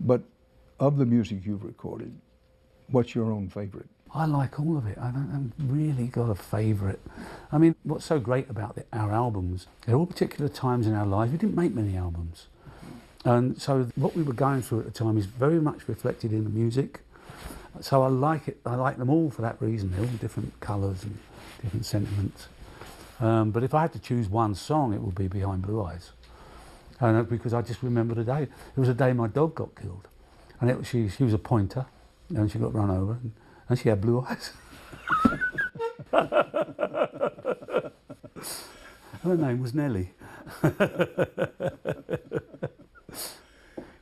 But of the music you've recorded, what's your own favorite? I like all of it. I haven't really got a favourite. I mean, what's so great about our albums, there are all particular times in our lives. We didn't make many albums. And so what we were going through at the time is very much reflected in the music. So I like it. I like them all for that reason. They're all different colours and different sentiments. But if I had to choose one song, it would be Behind Blue Eyes. And because I just remember the day. It was the day my dog got killed. And she was a pointer, and she got run over, and she had blue eyes. Her name was Nellie.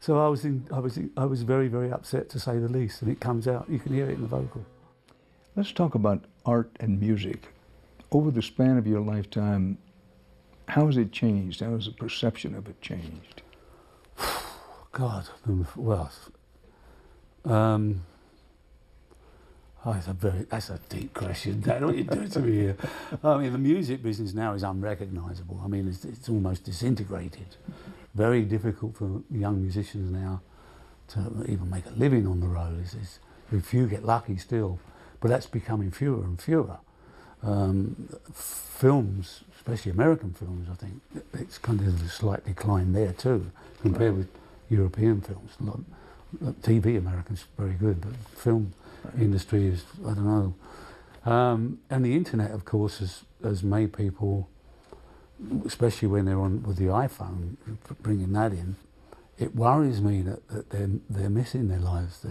So I was very, very upset, to say the least, and it comes out. You can hear it in the vocal. Let's talk about art and music. Over the span of your lifetime, how has it changed? How has the perception of it changed? God, well, that's a deep question, Dad. What are you doing to me here? I mean, the music business now is unrecognisable. I mean, it's almost disintegrated. Very difficult for young musicians now to even make a living on the road. If you get lucky still, but that's becoming fewer and fewer. Films, especially American films, I think it's kind of a slight decline there too, compared with European films. TV Americans very good, but film industry is, I don't know. And the internet, of course, has made people, especially when they're on with the iPhone, bringing that in. It worries me that they're missing their lives.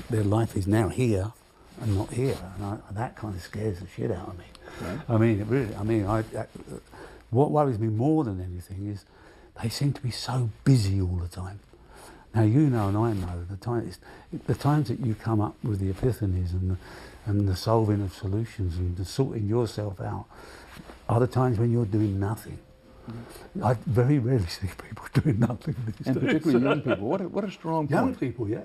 Their life is now here and not here, and that kind of scares the shit out of me. Right. I mean, it really. I mean, what worries me more than anything is they seem to be so busy all the time. Now you know, and I know, the times that you come up with the epiphanies and the solving of solutions and the sorting yourself out are the times when you're doing nothing. I very rarely see people doing nothing these days. And particularly young people. What a strong point. Young people, yeah.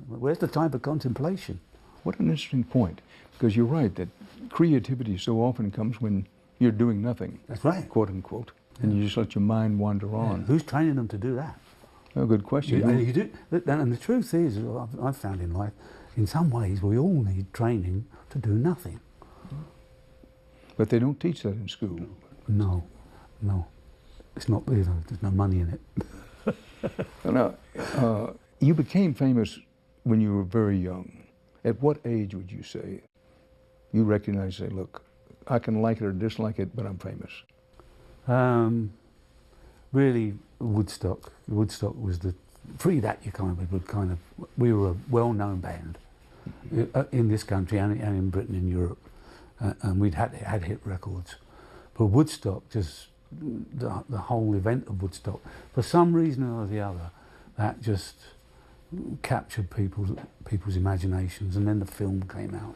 Where's the time for contemplation? What an interesting point, because you're right that creativity so often comes when you're doing nothing. That's right. Quote unquote. And you just let your mind wander on. Who's training them to do that? Oh, good question. You do, and the truth is, I've found in life, in some ways we all need training to do nothing. But they don't teach that in school. No. It's not, there's no money in it. Now, you became famous when you were very young. At what age would you say you recognize, say, look, I can like it or dislike it, but I'm famous? Really, Woodstock. Woodstock was we were a well-known band in this country and in Britain and Europe, and we'd had hit records. But Woodstock, just the whole event of Woodstock, for some reason or the other, that just captured people's imaginations, and then the film came out,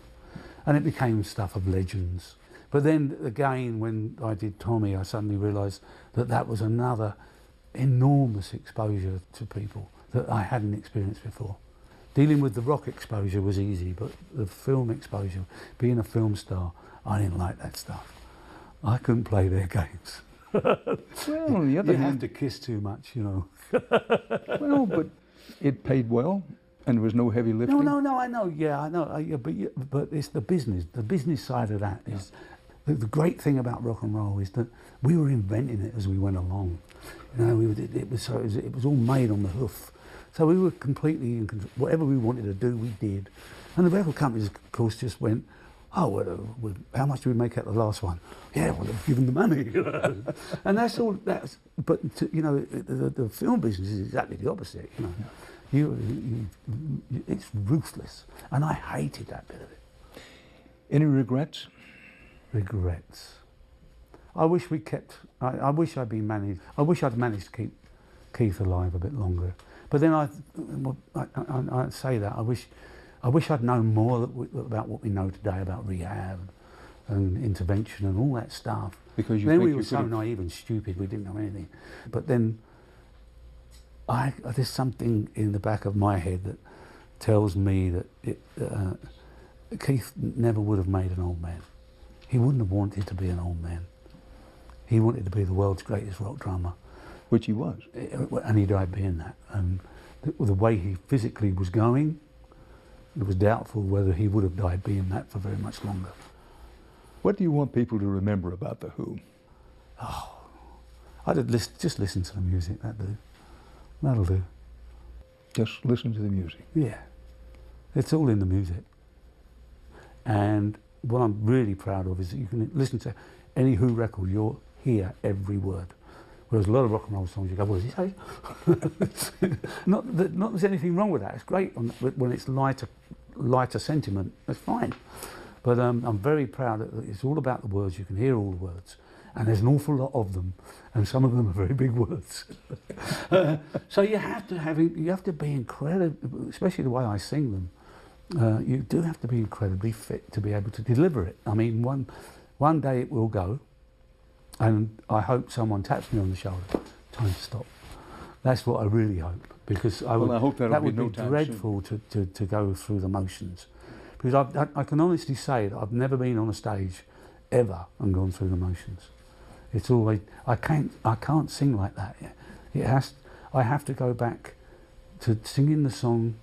and it became stuff of legends. But then again, when I did Tommy, I suddenly realised that was another enormous exposure to people that I hadn't experienced before. Dealing with the rock exposure was easy, but the film exposure, being a film star, I didn't like that stuff. I couldn't play their games. Well, on the other hand, have to kiss too much, you know. Well, but it paid well, and there was no heavy lifting. No, I know, yeah, I know, but it's the business side of that is, the great thing about rock and roll is that we were inventing it as we went along. You know, it was all made on the hoof. So we were completely in control. Whatever we wanted to do, we did. And the record companies, of course, just went, oh, well, how much did we make out of the last one? Yeah, well, they've given the money. You know? And that's all. But you know, the film business is exactly the opposite. You know, it's ruthless, and I hated that bit of it. Any regrets? Regrets. I wish we kept. I wish I'd managed to keep Keith alive a bit longer. But then I say that I wish I'd known more about what we know today about rehab and intervention and all that stuff. Because then we were so naive and stupid, we didn't know anything. But then there's something in the back of my head that tells me that Keith never would have made an old man. He wouldn't have wanted to be an old man. He wanted to be the world's greatest rock drummer. Which he was. And he died being that. the way he physically was going, it was doubtful whether he would have died being that for very much longer. What do you want people to remember about The Who? Just listen to the music, that'll do. Just listen to the music. Yeah, it's all in the music. And what I'm really proud of is that you can listen to any Who record, you'll hear every word. Whereas a lot of rock and roll songs, you go, what does he say? not that there's anything wrong with that. It's great when it's lighter sentiment. That's fine. But I'm very proud that it's all about the words. You can hear all the words, and there's an awful lot of them, and some of them are very big words. So you have to be incredible, especially the way I sing them. You do have to be incredibly fit to be able to deliver it. I mean, one day it will go, and I hope someone taps me on the shoulder. Time to stop. That's what I really hope, because I hope that would no be time dreadful to go through the motions. Because I can honestly say that I've never been on a stage ever and gone through the motions. It's always I can't sing like that. I have to go back to singing the song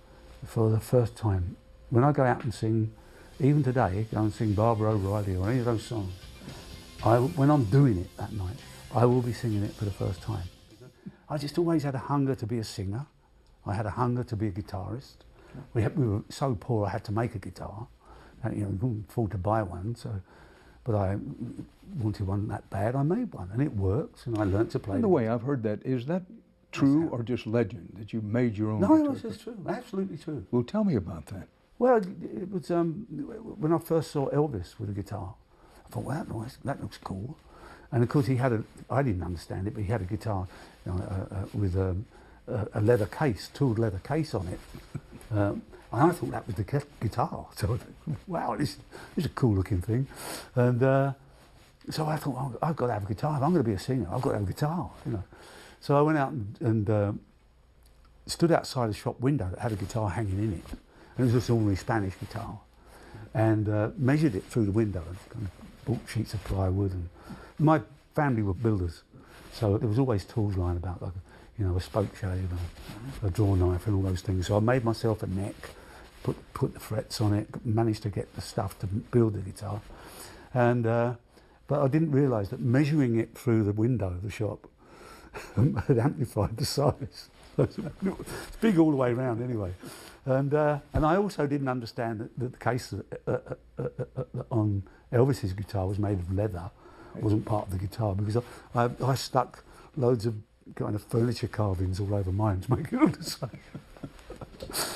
for the first time. When I go out and sing, even today, go and sing Barbara O'Reilly or any of those songs, when I'm doing it that night, I will be singing it for the first time. I just always had a hunger to be a singer. I had a hunger to be a guitarist. We were so poor I had to make a guitar. And, you know, couldn't afford to buy one, but I wanted one that bad. I made one, and it works, and I learnt to play. By the way, I've heard that. Is that true or just legend, that you made your own guitar? No, guitar? it's true, absolutely true. Well, tell me about that. Well, it was when I first saw Elvis with a guitar, I thought, well, that looks cool. And of course I didn't understand it, but he had a guitar, you know, with a leather case, tooled leather case on it. And I thought that was the guitar. So I thought, wow, this is a cool looking thing. And so I thought, oh, I've got to have a guitar. If I'm going to be a singer, I've got to have a guitar, you know. So I went out and stood outside a shop window that had a guitar hanging in it. And it was just an ordinary Spanish guitar. And measured it through the window and kind of bought sheets of plywood. And my family were builders, so there was always tools lying about, like, you know, a spoke shave and a draw knife and all those things. So I made myself a neck, put the frets on it, managed to get the stuff to build the guitar. And but I didn't realise that measuring it through the window of the shop had amplified the size. It's big all the way around anyway. And I also didn't understand that the case on Elvis's guitar was made of leather. It wasn't part of the guitar, because I stuck loads of kind of furniture carvings all over mine to make it look the same.